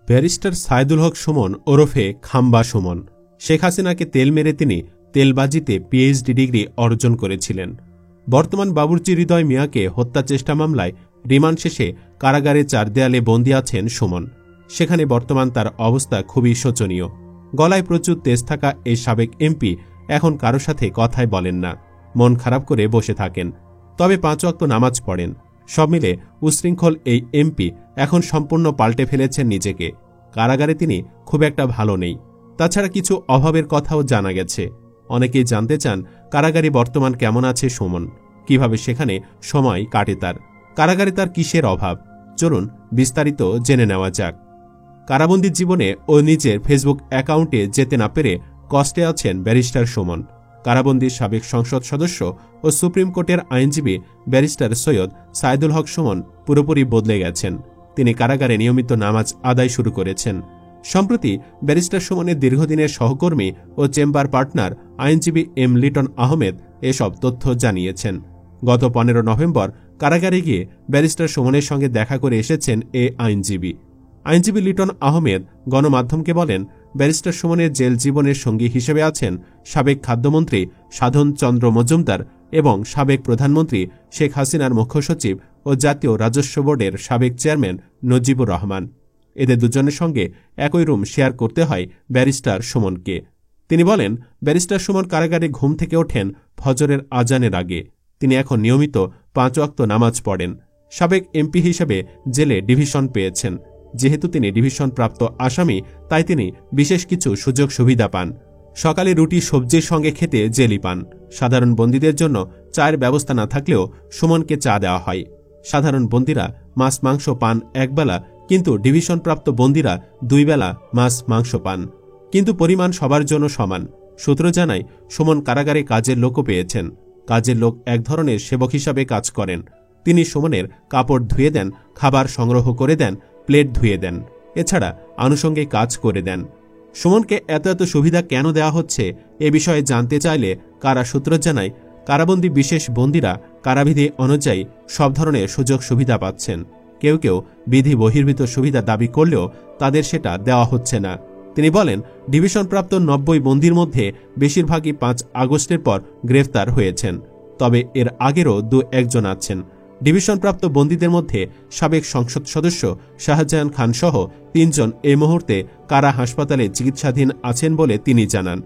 Barrister Saidul হক সুমন ওরফে খাম্বা সুমন শেখ হাসিনাকে তেল মেরে তিনি তেলবাজিতে পিএইচডি ডিগ্রি অর্জন করেছিলেন। বর্তমান বাবুর্চি হৃদয় মিয়াকে হত্যা চেষ্টা মামলায় রিমান্ড শেষে কারাগারে 4 দেয়ালে বন্দী আছেন সুমন। সেখানে বর্তমান তার অবস্থা খুবই শোচনীয়। গলায় প্রচুর তেজ থাকা এই সাবেক এমপি এখন কারো সাথে কথাই বলেন না, মন খারাপ করে বসে থাকেন। তবে 5 ওয়াক্ত নামাজ পড়েন। সব মিলে উশৃঙ্খল এই এমপি এখন সম্পূর্ণ পাল্টে ফেলেছেন নিজেকে। কারাগারে তিনি খুব একটা ভালো নেই। তাছাড়া কিছু অভাবের কথাও জানা গেছে। অনেকেই জানতে চান কারাগারে বর্তমান কেমন আছে সুমন, কিভাবে সেখানে সময় কাটে তার, কারাগারে তার কিসের অভাব। চলুন বিস্তারিত জেনে নেওয়া যাক। কারাবন্দী জীবনে ও নিজের ফেসবুক অ্যাকাউন্টে যেতে না পেরে কষ্টে আছেন ব্যারিস্টার সুমন। কারাবন্দীর সাবেক সংসদ সদস্য ও সুপ্রিম কোর্টের আইনজীবী ব্যারিস্টার সৈয়দ সাইদুল হক সুমন পুরোপুরি বদলে গেছেন। তিনি কারাগারে নিয়মিত নামাজ আদায় শুরু করেছেন। সম্প্রতি ব্যারিস্টার সুমনের দীর্ঘদিনের সহকর্মী ও চেম্বার পার্টনার আইনজীবী এম লিটন আহমেদ এসব তথ্য জানিয়েছেন। গত 15 নভেম্বর কারাগারে গিয়ে ব্যারিস্টার সুমনের সঙ্গে দেখা করে এসেছেন এ আইনজীবী। আইনজীবী লিটন আহমেদ গণমাধ্যমকে বলেন, ব্যারিস্টার সুমনের জেল জীবনের সঙ্গী হিসেবে আছেন সাবেক খাদ্যমন্ত্রী সাধন চন্দ্র মজুমদার এবং সাবেক প্রধানমন্ত্রী শেখ হাসিনার মুখ্য সচিব ও জাতীয় রাজস্ব বোর্ডের সাবেক চেয়ারম্যান নজিবুর রহমান। এদের দুজনের সঙ্গে একই রুম শেয়ার করতে হয় ব্যারিস্টার সুমনকে। তিনি বলেন, ব্যারিস্টার সুমন কারাগারে ঘুম থেকে ওঠেন ফজরের আজানের আগে। তিনি এখন নিয়মিত 5 ওয়াক্ত নামাজ পড়েন। সাবেক এমপি হিসেবে জেলে ডিভিশন পেয়েছেন। যেহেতু তিনি ডিভিশন প্রাপ্ত আসামি, তাই তিনি বিশেষ কিছু সুযোগ সুবিধা পান। সকালে রুটি সবজির সঙ্গে খেতে জেলি পান। সাধারণ বন্দীদের জন্য চায়ের ব্যবস্থা না থাকলেও সুমনকে চা দেওয়া হয়। সাধারণ বন্দীরা মাছ মাংস পান একবেলা, কিন্তু ডিভিশনপ্রাপ্ত বন্দীরা 2 বেলা মাছ মাংস পান, কিন্তু পরিমাণ সবার জন্য সমান। সূত্র জানায়, সুমন কারাগারে কাজের লোকও পেয়েছেন। কাজের লোক এক ধরনের সেবক হিসাবে কাজ করেন। তিনি সুমনের কাপড় ধুয়ে দেন, খাবার সংগ্রহ করে দেন, প্লেট ধুয়ে দেন, এছাড়া আনুষঙ্গিক কাজ করে দেন। সুমনকে এত এত সুবিধা কেন দেওয়া হচ্ছে এ বিষয়ে জানতে চাইলে কারা সূত্র জানায়, কারাবন্দী বিশেষ বন্দীরা কারাবিধি অনুযায়ী সব ধরনের সুযোগ সুবিধা পাচ্ছেন। কেউ কেউ বিধি বহির্ভূত সুবিধা দাবি করলেও তাদের সেটা দেওয়া হচ্ছে না। তিনি বলেন, ডিভিশনপ্রাপ্ত 90 বন্দীর মধ্যে বেশিরভাগই 5 আগস্টের পর গ্রেফতার হয়েছেন। তবে এর আগেরও 2-1 জন আছেন। ডিভিশনপ্রাপ্ত বন্দীদের মধ্যে সাবেক সংসদ সদস্য শাহজাহান খান সহ 3 জন এই মুহূর্তে কারা হাসপাতালে চিকিৎসাধীন আছেন বলে তিনি জানান।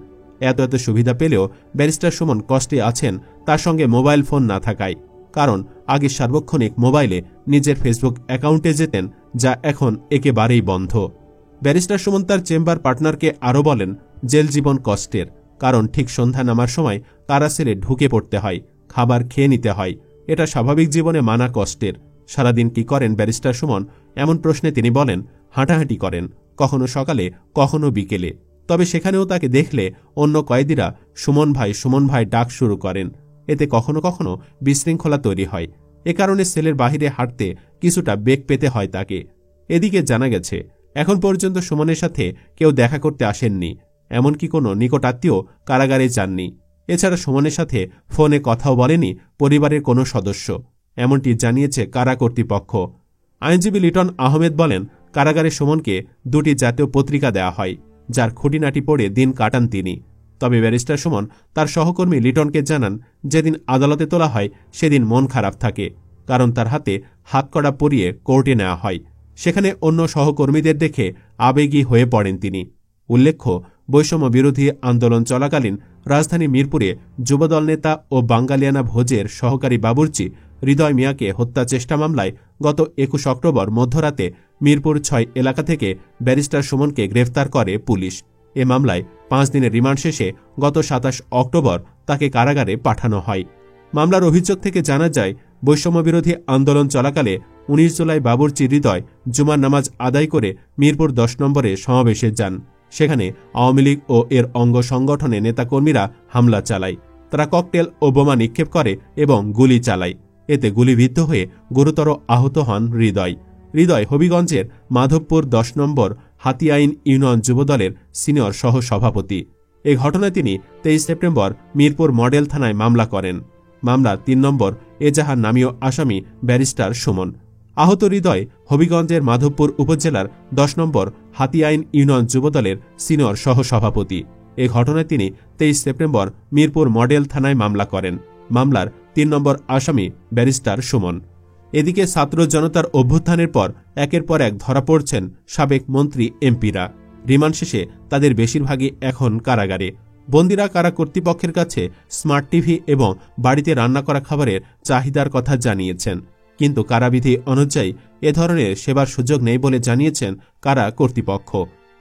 এত এত সুবিধা পেলেও ব্যারিস্টার সুমন কষ্টে আছেন তার সঙ্গে মোবাইল ফোন না থাকায়। কারণ আগে সার্বক্ষণিক মোবাইলে নিজের ফেসবুক অ্যাকাউন্টে যেতেন, যা এখন একেবারেই বন্ধ। ব্যারিস্টার সুমন তার চেম্বার পার্টনারকে আরও বলেন, জেল জীবন কষ্টের। কারণ ঠিক সন্ধ্যা নামার সময় কারা সেলে ঢুকে পড়তে হয়, খাবার খেয়ে নিতে হয়। এটা স্বাভাবিক জীবনে মানা কষ্টের। সারাদিন কি করেন ব্যারিস্টার সুমন এমন প্রশ্নে তিনি বলেন, হাঁটাহাঁটি করেন, কখনো সকালে কখনো বিকেলে। তবে সেখানেও তাকে দেখলে অন্য কয়েদিরা সুমন ভাই ডাক শুরু করেন। এতে কখনো কখনো বিশৃঙ্খলা তৈরি হয়। এ কারণে সেলের বাহিরে হাঁটতে কিছুটা বেগ পেতে হয় তাকে। এদিকে জানা গেছে, এখন পর্যন্ত সুমনের সাথে কেউ দেখা করতে আসেননি, এমনকি কোনো নিকটাত্মীয় কারাগারে যাননি। এছাড়া সুমনের সাথে ফোনে কথাও বলেনি পরিবারের কোনো সদস্য, এমনটি জানিয়েছে কারা কর্তৃপক্ষ। আইনজীবী লিটন আহমেদ বলেন, কারাগারে সুমনকে 2টি জাতীয় পত্রিকা দেওয়া হয়, যার খুঁটিনাটি পড়ে দিন কাটান তিনি। তবে ব্যারিস্টার সুমন তার সহকর্মী লিটনকে জানান, যেদিন আদালতে তোলা হয় সেদিন মন খারাপ থাকে, কারণ তার হাতে হাতকড়া পরিয়ে কোর্টে নেওয়া হয়। সেখানে অন্য সহকর্মীদের দেখে আবেগী হয়ে পড়েন তিনি। উল্লেখ্য, বৈষম্য বিরোধী আন্দোলন চলাকালীন রাজধানী মিরপুরে যুবদল নেতা ও বাঙ্গালিয়ানা ভোজের সহকারী বাবুর্চি হৃদয় মিয়াকে হত্যা চেষ্টা মামলায় গত 21 অক্টোবর মধ্যরাতে মিরপুর 6 এলাকা থেকে ব্যারিস্টার সুমনকে গ্রেফতার করে পুলিশ। এ মামলায় 5 দিনের রিমান্ড শেষে গত 27 অক্টোবর তাকে কারাগারে পাঠানো হয়। মামলার অভিযোগ থেকে জানা যায়, বৈষম্যবিরোধী আন্দোলন চলাকালে 19 জুলাই বাবুর্চি হৃদয় জুমার নামাজ আদায় করে মিরপুর 10 নম্বরে সমাবেশে যান। সেখানে আওয়ামী লীগ ও এর অঙ্গ সংগঠনের নেতাকর্মীরা হামলা চালায়। তারা ককটেল ও বোমা নিক্ষেপ করে এবং গুলি চালায়। এতে গুলিবিদ্ধ হয়ে গুরুতর আহত হন হৃদয় হবিগঞ্জের মাধবপুর 10 নম্বর হাতিয়াইন ইউনিয়ন যুবদলের সিনিয়র সহ সভাপতি। এ ঘটনায় তিনি 23 সেপ্টেম্বর মিরপুর মডেল থানায় মামলা করেন। মামলার 3 নম্বর এজাহার নামীয় আসামি ব্যারিস্টার সুমন। আহত হৃদয় হবিগঞ্জের মাধবপুর উপজেলার 10 নম্বর হাতিয়াইন ইউনিয়ন যুবদলের সিনিয়র সহসভাপতি। এ ঘটনায় তিনি 23 সেপ্টেম্বর মিরপুর মডেল থানায় মামলা করেন। মামলার 3 নম্বর আসামি ব্যারিস্টার সুমন। এদিকে ছাত্র জনতার অভ্যুত্থানের পর একের পর এক ধরা পড়ছেন সাবেক মন্ত্রী এমপিরা। রিমান্ড শেষে তাদের বেশিরভাগই এখন কারাগারে। বন্দীরা কারা কর্তৃপক্ষের কাছে স্মার্ট টিভি এবং বাড়িতে রান্না করা খাবারের চাহিদার কথা জানিয়েছেন, কিন্তু কারাবিধি অনুযায়ী এ ধরনের সেবার সুযোগ নেই বলে জানিয়েছেন কারা কর্তৃপক্ষ।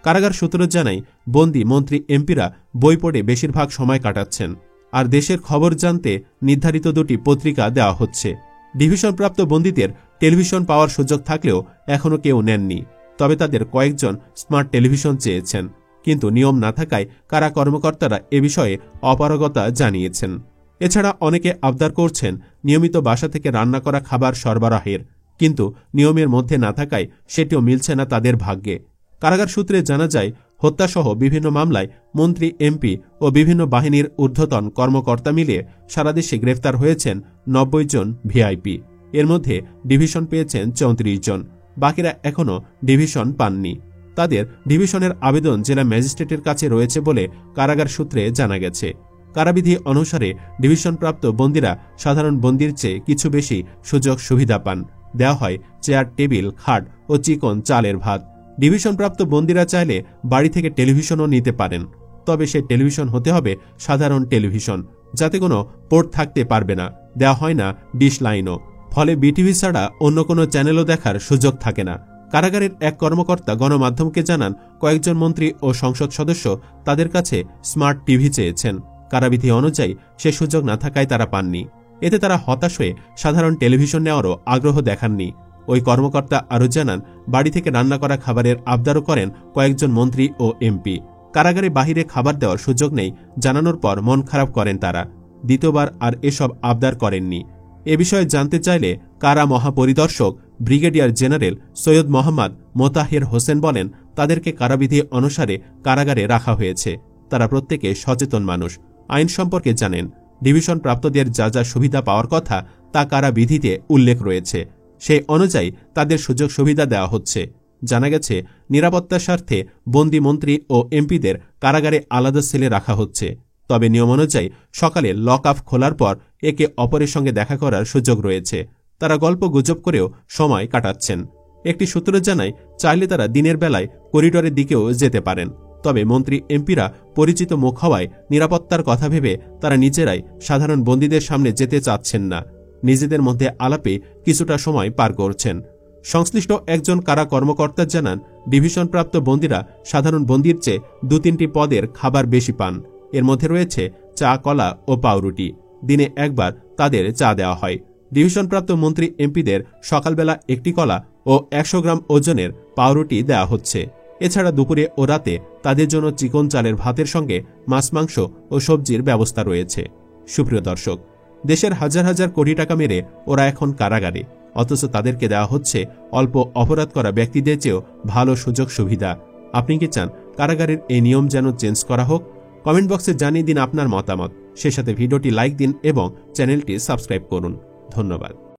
কারাগার সূত্র জানায়, বন্দী মন্ত্রী এমপিরা বই পড়ে বেশিরভাগ সময় কাটাচ্ছেন, আর দেশের খবর জানতে নির্ধারিত 2টি পত্রিকা দেওয়া হচ্ছে। ডিভিশনপ্রাপ্ত বন্দীদের টেলিভিশন পাওয়ার সুযোগ থাকলেও এখনও কেউ নেননি। তবে তাদের কয়েকজন স্মার্ট টেলিভিশন চেয়েছেন, কিন্তু নিয়ম না থাকায় কারা কর্মকর্তারা এ বিষয়ে অপারগতা জানিয়েছেন। এছাড়া অনেকে আবদার করছেন নিয়মিত বাসা থেকে রান্না করা খাবার সরবরাহের, কিন্তু নিয়মের মধ্যে না থাকায় সেটিও মিলছে না তাদের ভাগ্যে। কারাগার সূত্রে জানা যায়, হত্যাসহ বিভিন্ন মামলায় মন্ত্রী, এমপি ও বিভিন্ন বাহিনীর ঊর্ধ্বতন কর্মকর্তা মিলিয়ে সারা দেশে গ্রেফতার হয়েছেন 90 জন ভিআইপি। এর মধ্যে ডিভিশন পেয়েছেন 34 জন, বাকিরা এখনও ডিভিশন পাননি। তাদের ডিভিশনের আবেদন জেলা ম্যাজিস্ট্রেটের কাছে রয়েছে বলে কারাগার সূত্রে জানা গেছে। কারাবিধি অনুসারে ডিভিশনপ্রাপ্ত বন্দীরা সাধারণ বন্দীর চেয়ে কিছু বেশি সুযোগ সুবিধা পান। দেওয়া হয় চেয়ার, টেবিল, খাট ও চিকন চালের ভাত। ডিভিশনপ্রাপ্ত বন্দীরা চাইলে বাড়ি থেকে টেলিভিশনও নিতে পারেন, তবে সেই টেলিভিশন হতে হবে সাধারণ টেলিভিশন, যাতে কোনো পোর্ট থাকতে পারবে না। দেওয়া হয় না ডিশ লাইনও, ফলে বিটিভি ছাড়া অন্য কোনো চ্যানেলও দেখার সুযোগ থাকে না। কারাগারের এক কর্মকর্তা গণমাধ্যমকে জানান, কয়েকজন মন্ত্রী ও সংসদ সদস্য তাদের কাছে স্মার্ট টিভি চেয়েছেন। কারাবিধি অনুযায়ী সে সুযোগ না থাকায় তারা পাননি। এতে তারা হতাশ হয়ে সাধারণ টেলিভিশন নেওয়ারও আগ্রহ দেখাননি। ওই কর্মকর্তা আরও জানান, বাড়ি থেকে রান্না করা খাবারের আবদারও করেন কয়েকজন মন্ত্রী ও এমপি। কারাগারে বাহিরে খাবার দেওয়ার সুযোগ নেই জানানোর পর মন খারাপ করেন তারা। দ্বিতীয়বার আর এসব আবদার করেননি। এ বিষয়ে জানতে চাইলে কারা মহাপরিদর্শক ব্রিগেডিয়ার জেনারেল সৈয়দ মোহাম্মদ মোতাহের হোসেন বলেন, তাদেরকে কারাবিধি অনুসারে কারাগারে রাখা হয়েছে। তারা প্রত্যেকে সচেতন মানুষ, আইন সম্পর্কে জানেন। ডিভিশন প্রাপ্তদের যা যা সুবিধা পাওয়ার কথা তা কারাবিধিতে উল্লেখ রয়েছে, সেই অনুযায়ী তাদের সুযোগ সুবিধা দেওয়া হচ্ছে। জানা গেছে, নিরাপত্তার স্বার্থে বন্দী মন্ত্রী ও এমপিদের কারাগারে আলাদা সেলে রাখা হচ্ছে। তবে নিয়ম অনুযায়ী সকালে লক আপ খোলার পর একে অপরের সঙ্গে দেখা করার সুযোগ রয়েছে। তারা গল্প গুজব করেও সময় কাটাচ্ছেন। একটি সূত্র জানায়, চাইলে তারা দিনের বেলায় করিডোরের দিকেও যেতে পারেন। তবে মন্ত্রী, এমপিরা পরিচিত মুখ হওয়ায় নিরাপত্তার কথা ভেবে তারা নিজেরাই সাধারণ বন্দীদের সামনে যেতে চাচ্ছেন না। নিজেদের মধ্যে আলাপে কিছুটা সময় পার করছেন। সংশ্লিষ্ট একজন কারা কর্মকর্তা জানান, ডিভিশনপ্রাপ্ত বন্দীরা সাধারণ বন্দীর চেয়ে 2-3টি পদের খাবার বেশি পান। এর মধ্যে রয়েছে চা, কলা ও পাউরুটি। দিনে একবার তাদের চা দেওয়া হয়। ডিভিশনপ্রাপ্ত মন্ত্রী, এমপিদের সকালবেলা 1টি কলা ও 100 গ্রাম ওজনের পাউরুটি দেওয়া হচ্ছে। এছাড়া দুপুরে ও রাতে তাদের জন্য চিকন চালের ভাতের সঙ্গে মাছ, মাংস ও সবজির ব্যবস্থা রয়েছে। সুপ্রিয় দর্শক, দেশের হাজার হাজার কোটি টাকা মেরে ওরা এখন কারাগারে, অথচ তাদেরকে দেওয়া হচ্ছে অল্প অপরাধ করা ব্যক্তিদের চেয়েও ভালো সুযোগ সুবিধা। আপনি কি চান কারাগারের এই নিয়ম যেন চেঞ্জ করা হোক? কমেন্ট বক্সে জানিয়ে দিন আপনার মতামত। সে সাথে ভিডিওটি লাইক দিন এবং চ্যানেলটি সাবস্ক্রাইব করুন। ধন্যবাদ।